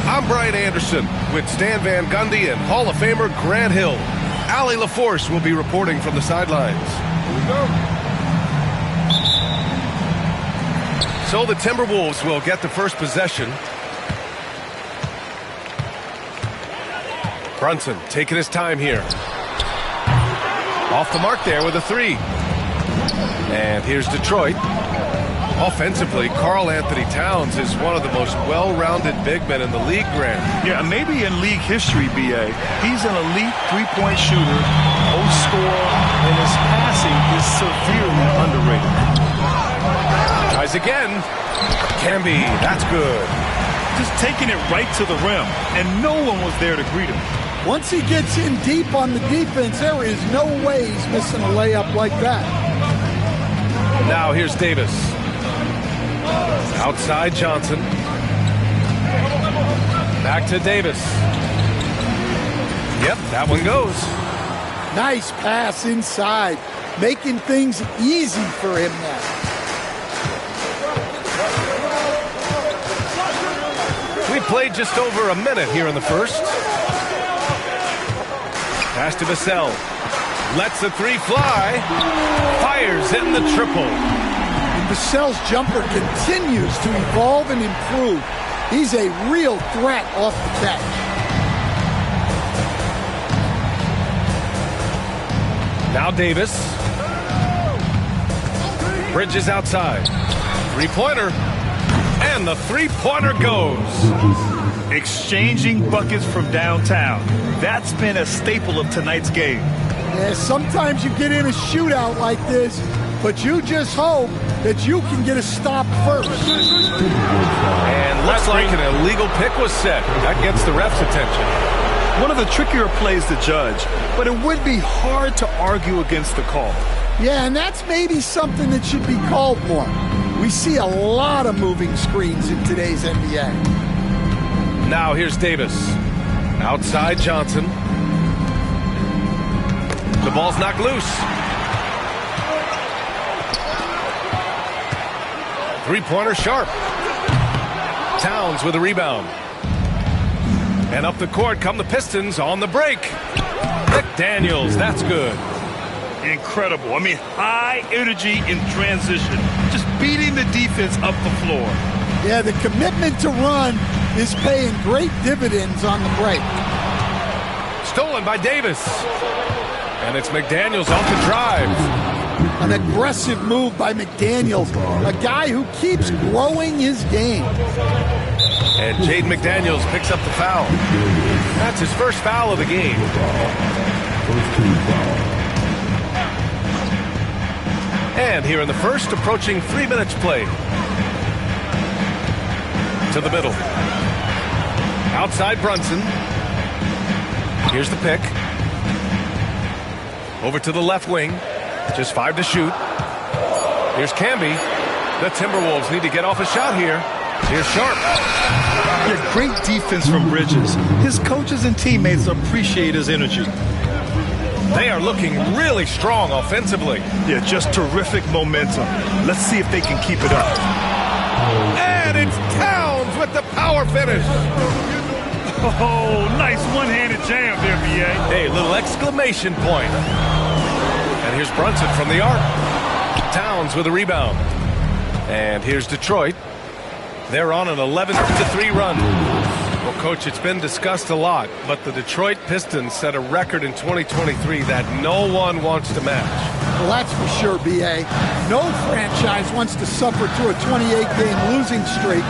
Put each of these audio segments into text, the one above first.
I'm Brian Anderson with Stan Van Gundy and Hall of Famer Grant Hill. Allie LaForce will be reporting from the sidelines. Here we go. So the Timberwolves will get the first possession. Brunson taking his time here. Off the mark there with a three. And here's Detroit. Offensively, Karl Anthony Towns is one of the most well-rounded big men in the league, Grant. Yeah, maybe in league history, B.A. He's an elite three-point shooter, post scorer, and his passing is severely underrated. Tries again. Camby, that's good. Just taking it right to the rim, and no one was there to greet him. Once he gets in deep on the defense, there is no way he's missing a layup like that. Now here's Davis. Outside Johnson. Back to Davis. Yep, that one goes. Nice pass inside, making things easy for him now. We played just over a minute here in the first. Pass to Vassell. Lets the three fly. Fires in the triple. Vassell's jumper continues to evolve and improve. He's a real threat off the catch. Now Davis. Bridges outside. Three-pointer. And the three-pointer goes. Exchanging buckets from downtown. That's been a staple of tonight's game. Yeah, sometimes you get in a shootout like this, but you just hope that you can get a stop first. And looks like an illegal pick was set. That gets the ref's attention. One of the trickier plays to judge, but it would be hard to argue against the call. Yeah, and that's maybe something that should be called more. We see a lot of moving screens in today's NBA. Now here's Davis. Outside Johnson. The ball's knocked loose. Three-pointer sharp. Towns with a rebound. And up the court come the Pistons on the break. McDaniels, that's good. Incredible. I mean, high energy in transition. Just beating the defense up the floor. Yeah, the commitment to run is paying great dividends on the break. Stolen by Davis. And it's McDaniels off the drive. An aggressive move by McDaniels, a guy who keeps growing his game. And Jaden McDaniels picks up the foul. That's his first foul of the game. And here in the first, approaching 3 minutes played. To the middle. Outside Brunson. Here's the pick. Over to the left wing. Just 5 to shoot. Here's Camby. The Timberwolves need to get off a shot here. Here's Sharp. Yeah, great defense from Bridges. His coaches and teammates appreciate his energy. They are looking really strong offensively. Yeah, just terrific momentum. Let's see if they can keep it up. And it's Towns with the power finish. Oh, nice one-handed jam there, B.A. A little exclamation point. And here's Brunson from the arc. Towns with a rebound. And here's Detroit. They're on an 11-3 run. Well, Coach, it's been discussed a lot, but the Detroit Pistons set a record in 2023 that no one wants to match. Well, that's for sure, B.A. No franchise wants to suffer through a 28-game losing streak.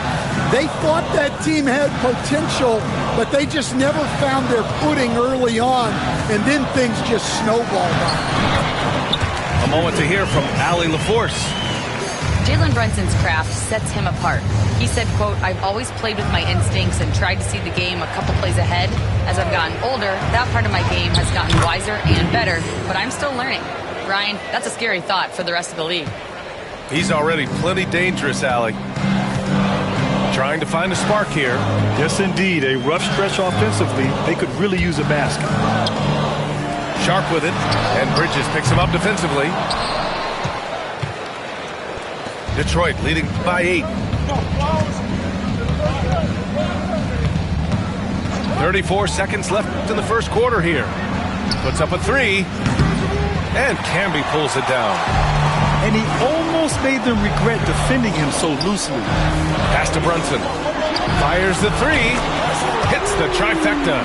They thought that team had potential, but they just never found their footing early on, and then things just snowballed on. A moment to hear from Allie LaForce. Jalen Brunson's craft sets him apart. He said, quote, "I've always played with my instincts and tried to see the game a couple plays ahead. As I've gotten older, that part of my game has gotten wiser and better, but I'm still learning." Ryan, that's a scary thought for the rest of the league. He's already plenty dangerous, Allie. Trying to find a spark here. Yes, indeed. A rough stretch offensively. They could really use a basket. Sharp with it, and Bridges picks him up defensively. Detroit leading by 8. 34 seconds left in the first quarter here. Puts up a 3, and Camby pulls it down. And he almost made them regret defending him so loosely. Pass to Brunson. Fires the 3. Hits the trifecta.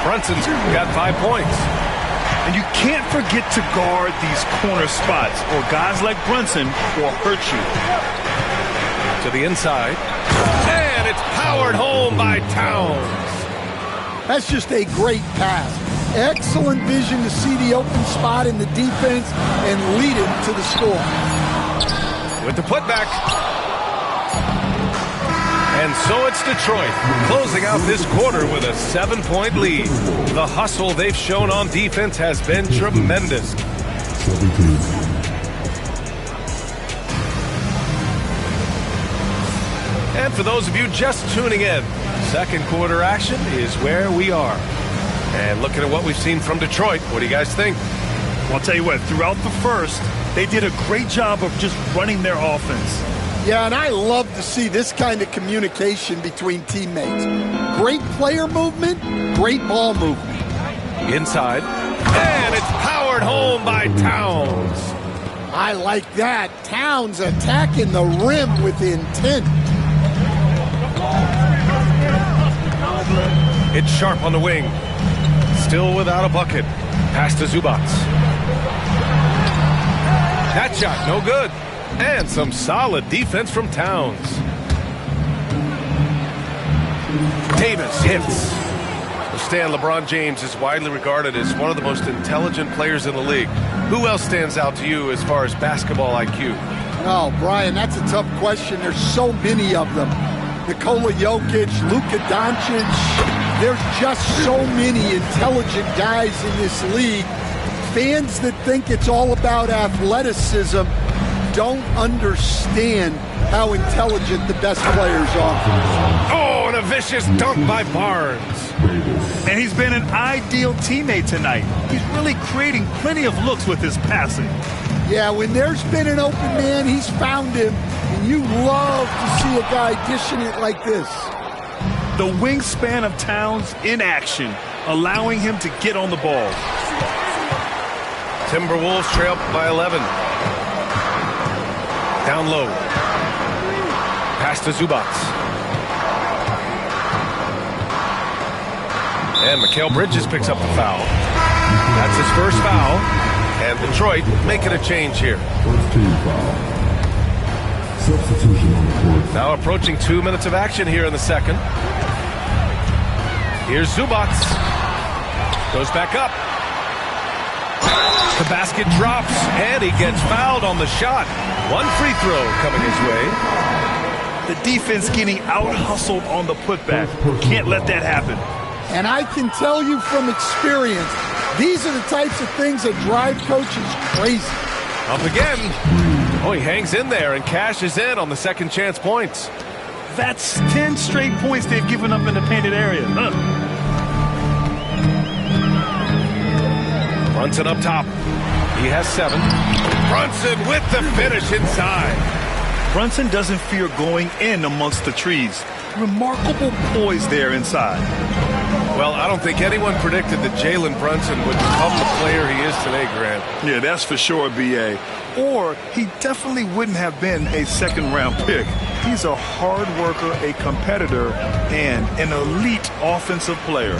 Brunson's got 5 points. And you can't forget to guard these corner spots, or guys like Brunson will hurt you. To the inside. And it's powered home by Towns. That's just a great pass. Excellent vision to see the open spot in the defense and lead him to the score. With the putback. And so it's Detroit closing out this quarter with a 7-point lead. The hustle they've shown on defense has been tremendous. And for those of you just tuning in, second quarter action is where we are. And looking at what we've seen from Detroit, what do you guys think? Well, I'll tell you what, throughout the first, they did a great job of just running their offense. Yeah, and I love to see this kind of communication between teammates. Great player movement, great ball movement. Inside, and it's powered home by Towns. I like that. Towns attacking the rim with intent. It's Sharp on the wing. Still without a bucket. Pass to Zubac. That shot, no good. And some solid defense from Towns. Davis hits. Stan, LeBron James is widely regarded as one of the most intelligent players in the league. Who else stands out to you as far as basketball IQ? Oh, Brian, that's a tough question. There's so many of them. Nikola Jokic, Luka Doncic. There's just so many intelligent guys in this league. Fans that think it's all about athleticism don't understand how intelligent the best players are. Oh, and a vicious dunk by Barnes. And he's been an ideal teammate tonight. He's really creating plenty of looks with his passing. Yeah, when there's been an open man, he's found him. And you love to see a guy dishing it like this. The wingspan of Towns in action, allowing him to get on the ball. Timberwolves trail by 11. Down low. Pass to Zubac. And Mikal Bridges picks up the foul. That's his first foul. And Detroit making a change here. Substitution on the court. Now approaching 2 minutes of action here in the second. Here's Zubac. Goes back up. The basket drops, and he gets fouled on the shot. One free throw coming his way. The defense getting out-hustled on the putback. Can't let that happen. And I can tell you from experience, These are the types of things that drive coaches crazy. Up again. Oh, he hangs in there and cashes in on the second chance points. That's 10 straight points they've given up in the painted area. Brunson up top. He has 7. Brunson with the finish inside. Brunson doesn't fear going in amongst the trees. Remarkable poise there inside. Well, I don't think anyone predicted that Jalen Brunson would become the player he is today, Grant. Yeah, that's for sure, B.A. Or he definitely wouldn't have been a second-round pick. He's a hard worker, a competitor, and an elite offensive player.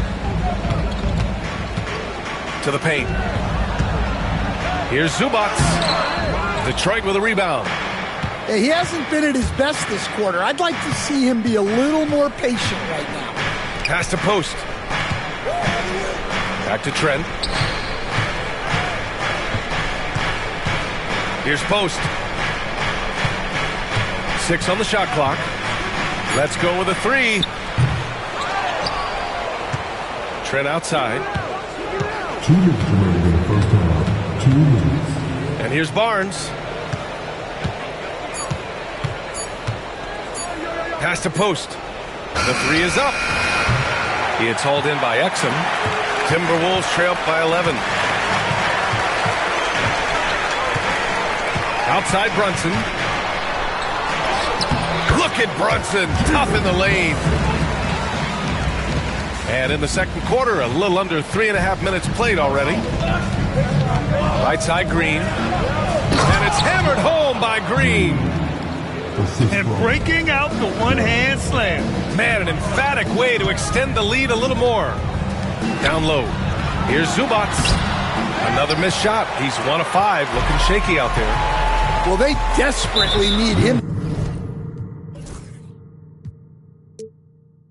To the paint. Here's Zubac. Detroit with a rebound. He hasn't been at his best this quarter. I'd like to see him be a little more patient right now. Pass to post. Back to Trent. Here's Post. 6 on the shot clock. Let's go with a 3. Trent outside. 2 minutes remaining in the first half. 2 minutes. And here's Barnes. Pass to Post. The 3 is up. He gets hauled in by Exum. Timberwolves trail up by 11. Outside Brunson. Look at Brunson, tough in the lane. And in the second quarter, a little under 3.5 minutes played already. Right side Green. And it's hammered home by Green. And breaking out the one-hand slam. Man, an emphatic way to extend the lead a little more. Down low. Here's Zubac. Another missed shot. He's 1 of 5, looking shaky out there. Well, they desperately need him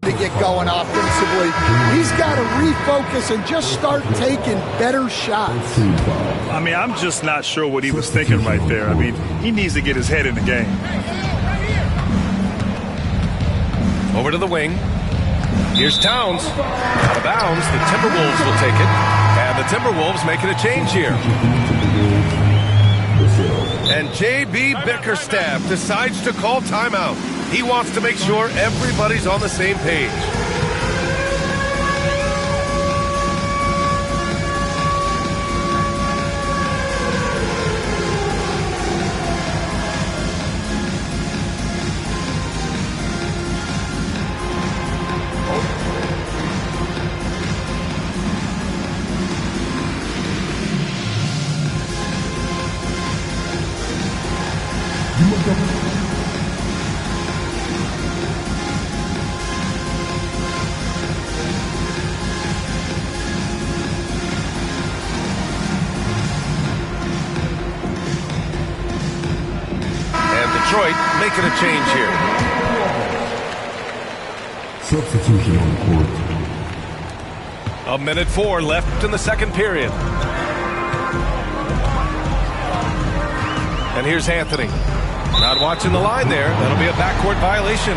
to get going offensively. He's got to refocus and just start taking better shots. I mean, I'm just not sure what he was thinking right there. I mean, he needs to get his head in the game. Over to the wing. Here's Towns. Out of bounds. The Timberwolves will take it. And the Timberwolves making a change here. And J.B. Bickerstaff decides to call timeout. He wants to make sure everybody's on the same page. Detroit making a change here. Substitution on the court. 1:04 left in the second period. And here's Anthony. Not watching the line there. That'll be a backcourt violation.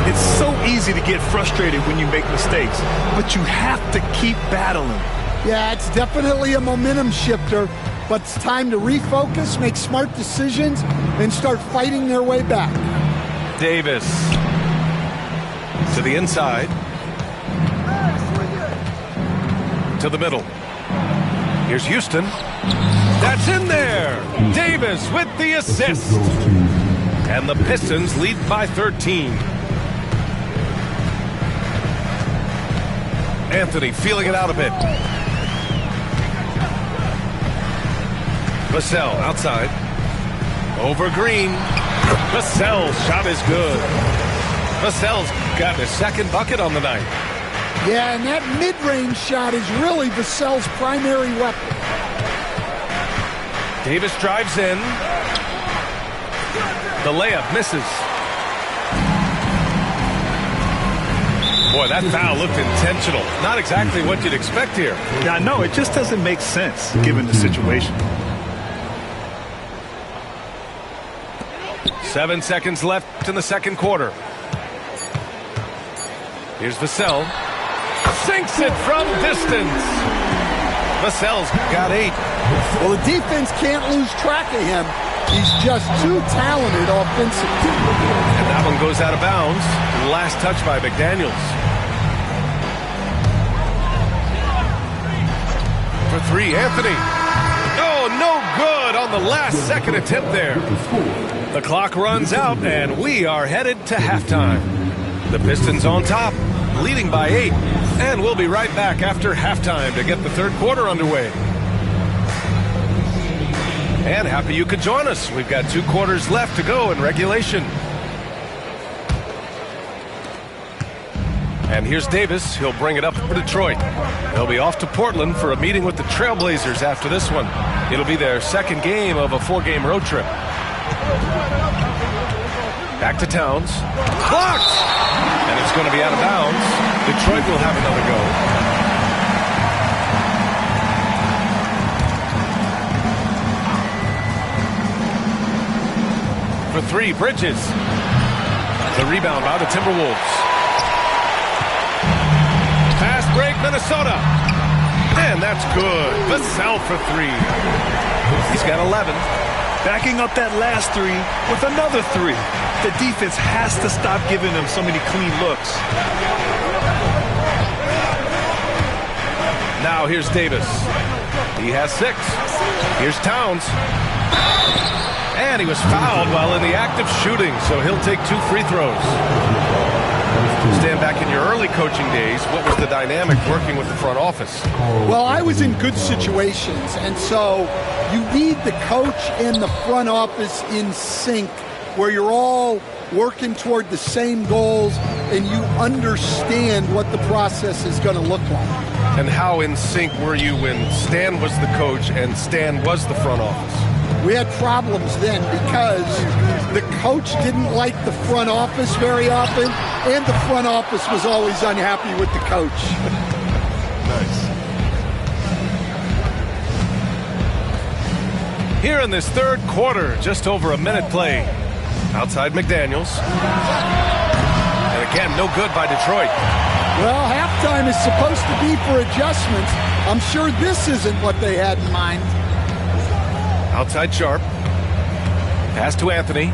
It's so easy to get frustrated when you make mistakes, but you have to keep battling. Yeah, it's definitely a momentum shifter, but it's time to refocus, make smart decisions, and start fighting their way back. Davis to the inside. To the middle. Here's Houston. That's in there. Davis with the assist. And the Pistons lead by 13. Anthony feeling it out a bit. Vassell outside. Over Green. Vassell's shot is good. Vassell's got his second bucket on the night. Yeah, and that mid-range shot is really Vassell's primary weapon. Davis drives in. The layup misses. Boy, that foul looked intentional. Not exactly what you'd expect here. Yeah, I know. It just doesn't make sense given the situation. 7 seconds left in the second quarter. Here's Vassell. Sinks it from distance. Vassell's got 8. Well, the defense can't lose track of him. He's just too talented offensively. And that one goes out of bounds. Last touch by McDaniels. For 3, Anthony. Oh, no good on the last second attempt there. The clock runs out, and we are headed to halftime. The Pistons on top, leading by 8. And we'll be right back after halftime to get the third quarter underway. And happy you could join us. We've got 2 quarters left to go in regulation. And here's Davis. He'll bring it up for Detroit. They'll be off to Portland for a meeting with the Trailblazers after this one. It'll be their second game of a 4-game road trip. Back to Towns. Blocked! And it's going to be out of bounds. Detroit will have another go. For 3, Bridges. The rebound by the Timberwolves. Fast break, Minnesota. And that's good. Vassell for 3. He's got 11. Backing up that last 3 with another 3. The defense has to stop giving them so many clean looks. Now here's Davis. He has 6. Here's Towns. And he was fouled while in the act of shooting, so he'll take 2 free throws. Stan, back in your early coaching days, what was the dynamic working with the front office? Well, I was in good situations, and so you need the coach and the front office in sync, where you're all working toward the same goals and you understand what the process is going to look like. And how in sync were you when Stan was the coach and Stan was the front office? We had problems then because the coach didn't like the front office very often, and the front office was always unhappy with the coach. Nice. Here in this third quarter, just over a minute played. Outside McDaniels. And again, no good by Detroit. Well, halftime is supposed to be for adjustments. I'm sure this isn't what they had in mind. Outside Sharp. Pass to Anthony.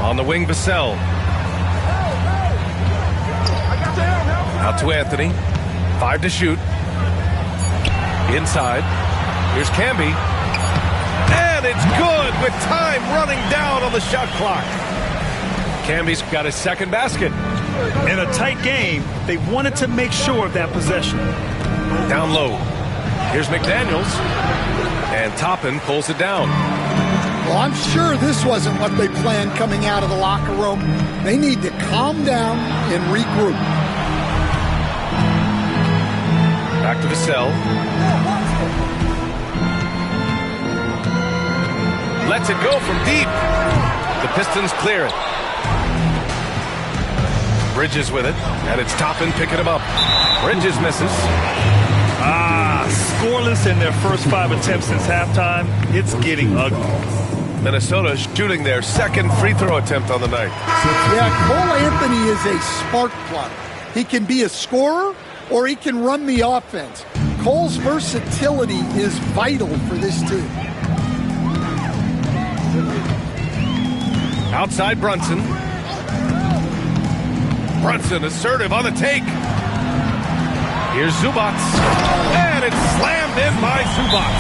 On the wing, Vassell. Out to Anthony. 5 to shoot. Inside. Here's Camby. And it's good with time running down on the shot clock. Camby's got his second basket. In a tight game, they wanted to make sure of that possession. Down low. Here's McDaniels. And Toppin pulls it down. Well, I'm sure this wasn't what they planned coming out of the locker room. They need to calm down and regroup. Back to Vassell. Lets it go from deep. The Pistons clear it. Bridges with it, and it's Toppin picking him up. Bridges misses. Scoreless in their first 5 attempts since halftime. It's getting ugly. Minnesota shooting their second free throw attempt on the night. Yeah, Cole Anthony is a spark plug. He can be a scorer or he can run the offense. Cole's versatility is vital for this team. Outside Brunson. Brunson assertive on the take. Here's Zubac. And it's slammed in by Zubac.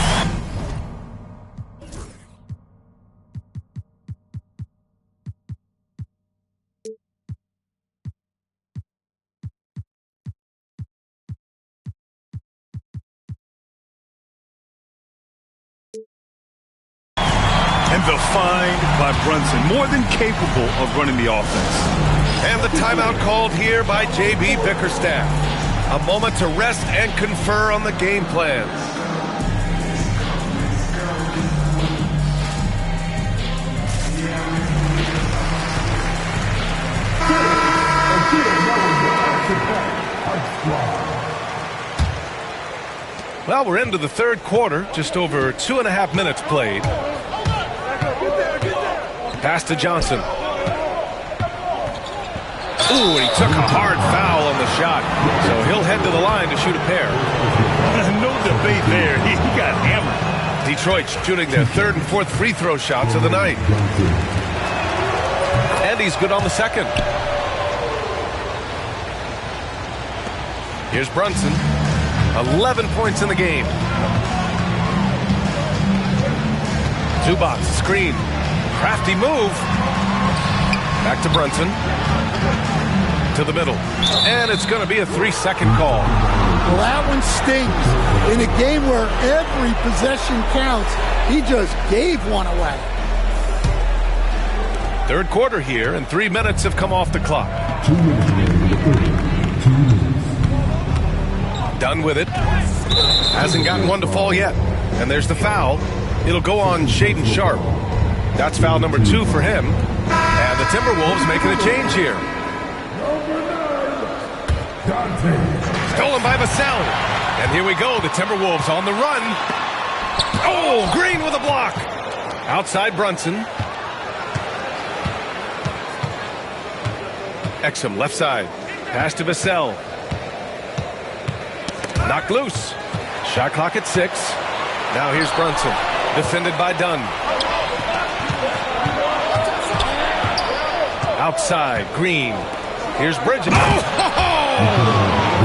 And the find by Brunson, more than capable of running the offense. And the timeout called here by J.B. Bickerstaff. A moment to rest and confer on the game plan. Well, we're into the third quarter, just over 2.5 minutes played. Pass to Johnson. Ooh, and he took a hard foul on the shot. So he'll head to the line to shoot a pair. No debate there. He got hammered. Detroit shooting their third and fourth free throw shots of the night. And he's good on the second. Here's Brunson. 11 points in the game. Zubac, screen. Crafty move. Back to Brunson. To the middle. And it's going to be a 3-second call. Well, that one stings. In a game where every possession counts, he just gave one away. Third quarter here, and 3 minutes have come off the clock. 2 minutes remaining in the third. 2 minutes. Done with it. Hasn't gotten one to fall yet. And there's the foul. It'll go on Shaedon Sharpe. That's foul number 2 for him. And the Timberwolves making a change here. Stolen by Vassell. And here we go. The Timberwolves on the run. Oh, Green with a block. Outside Brunson. Exum left side. Pass to Vassell. Knocked loose. Shot clock at 6. Now here's Brunson. Defended by Dunn. Outside, Green. Here's Bridges.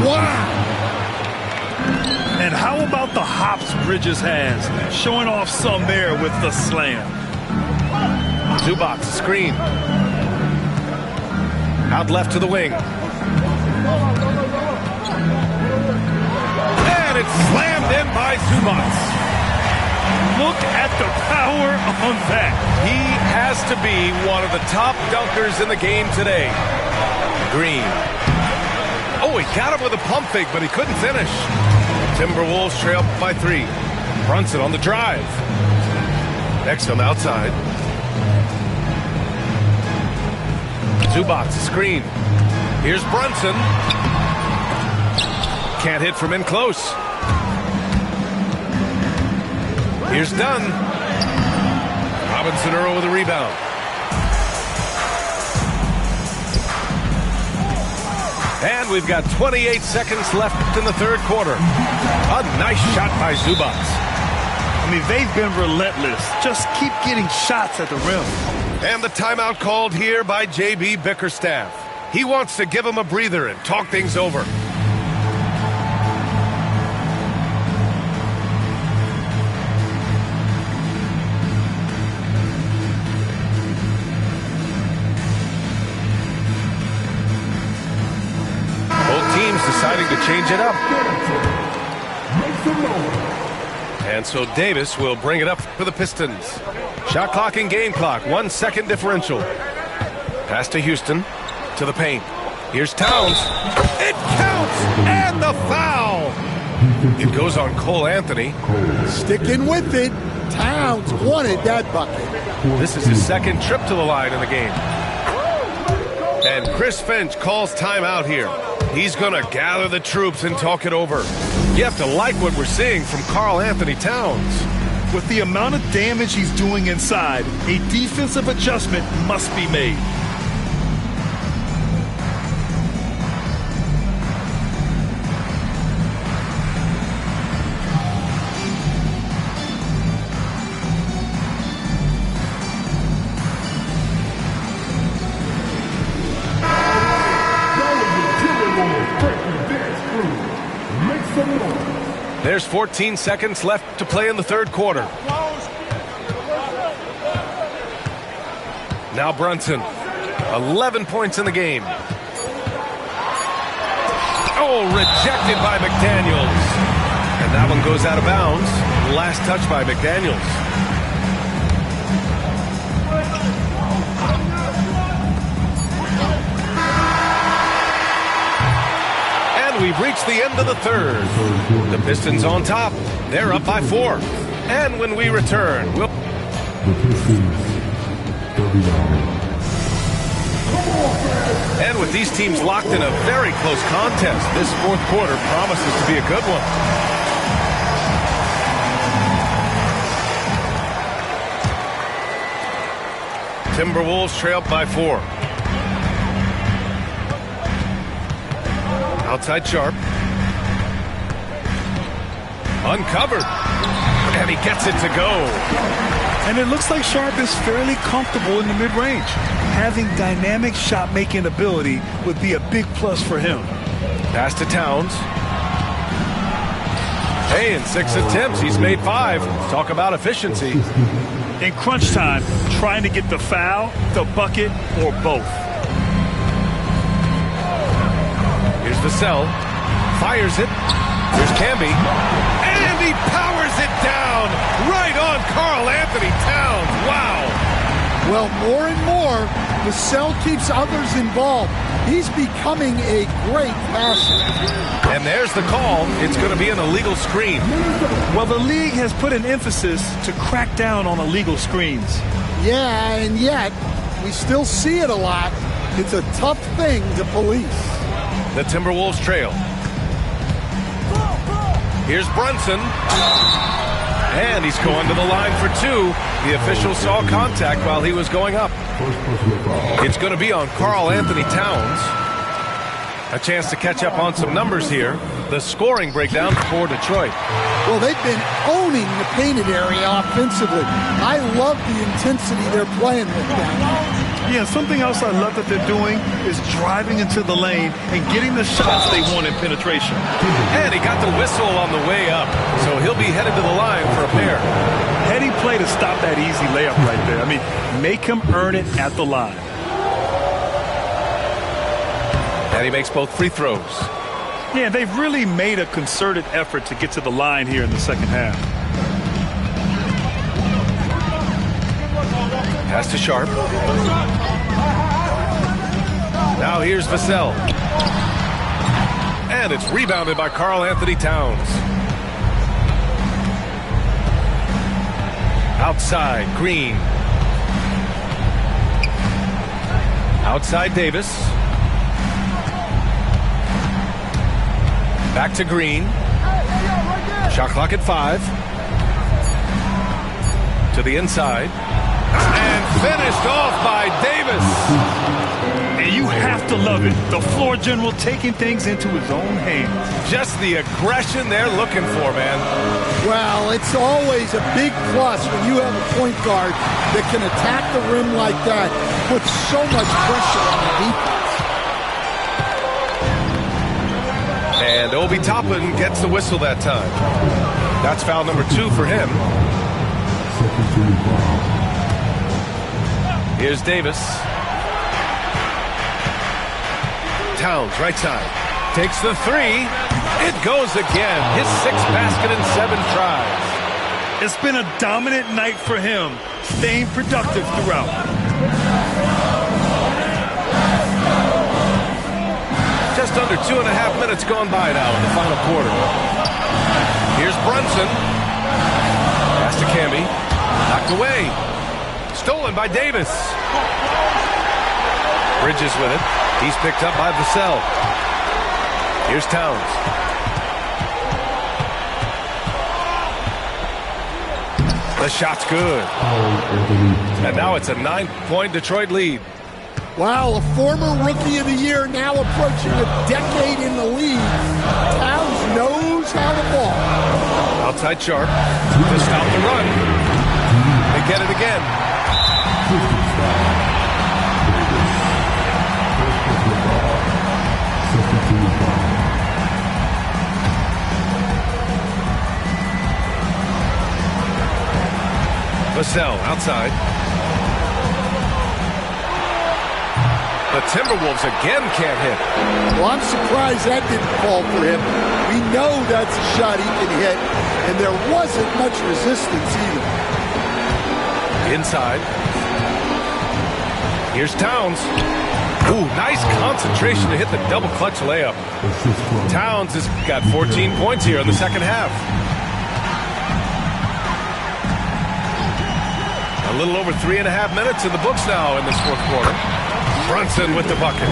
Wow! And how about the hops Bridges has? Showing off some there with the slam. Zubac, screen. Out left to the wing. And it's slammed in by Zubac. Look at the power on that. He has to be one of the top dunkers in the game today. Green. Oh, he got him with a pump fake, but he couldn't finish. Timberwolves trail by 3. Brunson on the drive. Exum outside. Zubac, screen. Here's Brunson. Can't hit from in close. Here's Dunn. Robinson Earl with a rebound. And we've got 28 seconds left in the third quarter. A nice shot by Zubac. I mean, they've been relentless. Just keep getting shots at the rim. And the timeout called here by J.B. Bickerstaff. He wants to give him a breather and talk things over. Deciding to change it up. And so Davis will bring it up for the Pistons. Shot clock and game clock. 1 second differential. Pass to Houston. To the paint. Here's Towns. It counts! And the foul! It goes on Cole Anthony. Sticking with it. Towns wanted that bucket. This is his second trip to the line in the game. And Chris Finch calls timeout here. He's going to gather the troops and talk it over. You have to like what we're seeing from Karl Anthony Towns. With the amount of damage he's doing inside, a defensive adjustment must be made. There's 14 seconds left to play in the third quarter. Now Brunson, 11 points in the game. Oh, rejected by McDaniels. And that one goes out of bounds. Last touch by McDaniels. We've reached the end of the third. The Pistons on top. They're up by 4. And when we return, we'll... The Pistons, 39. And with these teams locked in a very close contest, this fourth quarter promises to be a good one. Timberwolves trail by 4. Outside Sharpe. Uncovered. And he gets it to go. And it looks like Sharp is fairly comfortable in the mid-range. Having dynamic shot-making ability would be a big plus for him. Pass to Towns. Hey, in 6 attempts, he's made 5. Talk about efficiency. In crunch time, trying to get the foul, the bucket, or both. Here's Vassell. Fires it. Here's Camby. And he powers it down right on Karl Anthony Towns. Wow. Well, more and more, Vassell keeps others involved. He's becoming a great passer. And there's the call. It's going to be an illegal screen. Well, the league has put an emphasis to crack down on illegal screens. Yeah, and yet, we still see it a lot. It's a tough thing to police. The Timberwolves trail. Here's Brunson. And he's going to the line for 2. The official saw contact while he was going up. It's going to be on Karl Anthony Towns. A chance to catch up on some numbers here. The scoring breakdown for Detroit. Well, they've been owning the painted area offensively. I love the intensity they're playing with down. Yeah, something else I love that they're doing is driving into the lane and getting the shots they want in penetration. And he got the whistle on the way up, so he'll be headed to the line for a pair. Heady play to stop that easy layup right there. I mean, make him earn it at the line. And he makes both free throws. Yeah, they've really made a concerted effort to get to the line here in the second half. Pass to Sharp. Now here's Vassell. And it's rebounded by Karl Anthony Towns. Outside, Green. Outside, Davis. Back to Green. Shot clock at 5. To the inside. And finished off by Davis. And you have to love it. The floor general taking things into his own hands. Just the aggression they're looking for, man. Well, it's always a big plus when you have a point guard that can attack the rim like that, put so much pressure on the defense. And Obi Toppin gets the whistle that time. That's foul number 2 for him. Here's Davis. Towns, right side. Takes the 3. It goes again. His 6th basket in 7 tries. It's been a dominant night for him, staying productive throughout. Just under 2.5 minutes gone by now in the final quarter. Here's Brunson. Pass to Camby. Knocked away. Stolen by Davis. Bridges with it. He's picked up by Vassell. Here's Towns. The shot's good. And now it's a 9-point Detroit lead. Wow, a former Rookie of the Year now approaching a decade in the league. Towns knows how to ball. Outside Sharp to stop the run. They get it again. Vassell outside. The Timberwolves again can't hit. Well, I'm surprised that didn't fall for him. We know that's a shot he can hit, and there wasn't much resistance either. Inside. Here's Towns. Ooh, nice concentration to hit the double clutch layup. Towns has got 14 points here in the second half. A little over 3.5 minutes in the books now in this fourth quarter. Brunson with the bucket.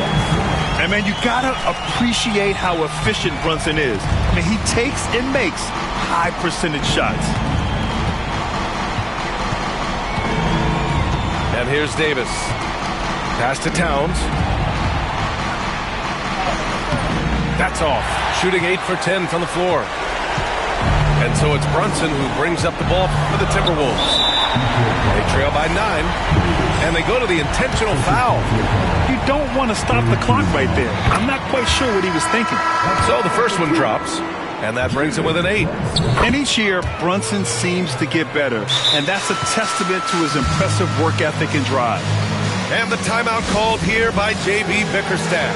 And man, you gotta appreciate how efficient Brunson is. I mean, he takes and makes high percentage shots. And here's Davis. Pass to Towns. That's off. Shooting 8 for 10 from the floor. And so it's Brunson who brings up the ball for the Timberwolves. They trail by 9, and they go to the intentional foul. You don't want to stop the clock right there. I'm not quite sure what he was thinking. So the first one drops, and that brings him with an 8. And each year, Brunson seems to get better, and that's a testament to his impressive work ethic and drive. And the timeout called here by J.B. Bickerstaff.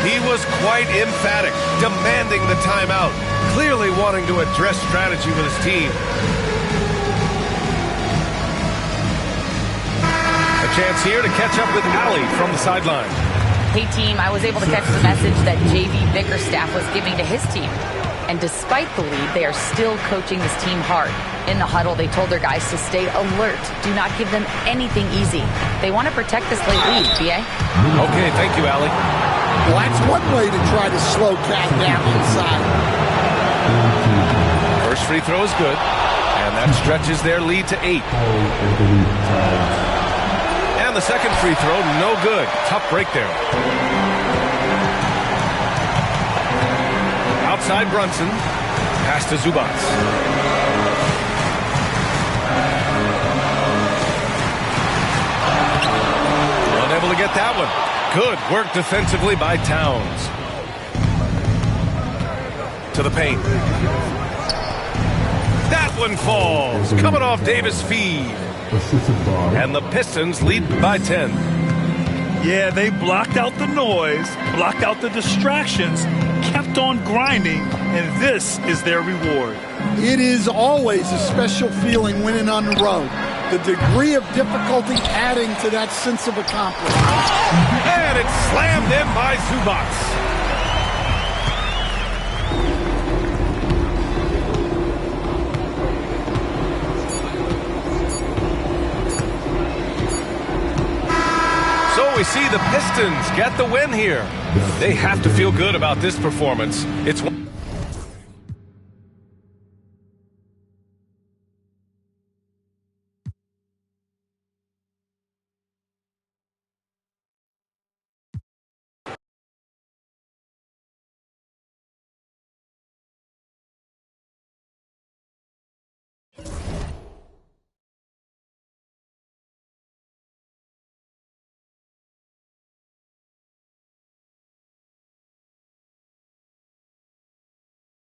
He was quite emphatic, demanding the timeout, clearly wanting to address strategy with his team. A chance here to catch up with Allie from the sideline. Hey, team, I was able to catch the message that J.B. Bickerstaff was giving to his team. And despite the lead, they are still coaching this team hard. In the huddle, they told their guys to stay alert. Do not give them anything easy. They want to protect this late lead, B.A. Okay, thank you, Allie. Well, that's one way to try to slow Cat down inside. First free throw is good, and that stretches their lead to 8. And the second free throw, no good. Tough break there. Outside Brunson, pass to Zubac. Unable to get that one. Good work defensively by Towns. To the paint. That one falls. Coming off Davis' feed. And the Pistons lead by 10. Yeah, they blocked out the noise, blocked out the distractions, kept on grinding, and this is their reward. It is always a special feeling winning on the road. The degree of difficulty adding to that sense of accomplishment. And it's slammed in by Zubac. So we see the Pistons get the win here. They have to feel good about this performance. It's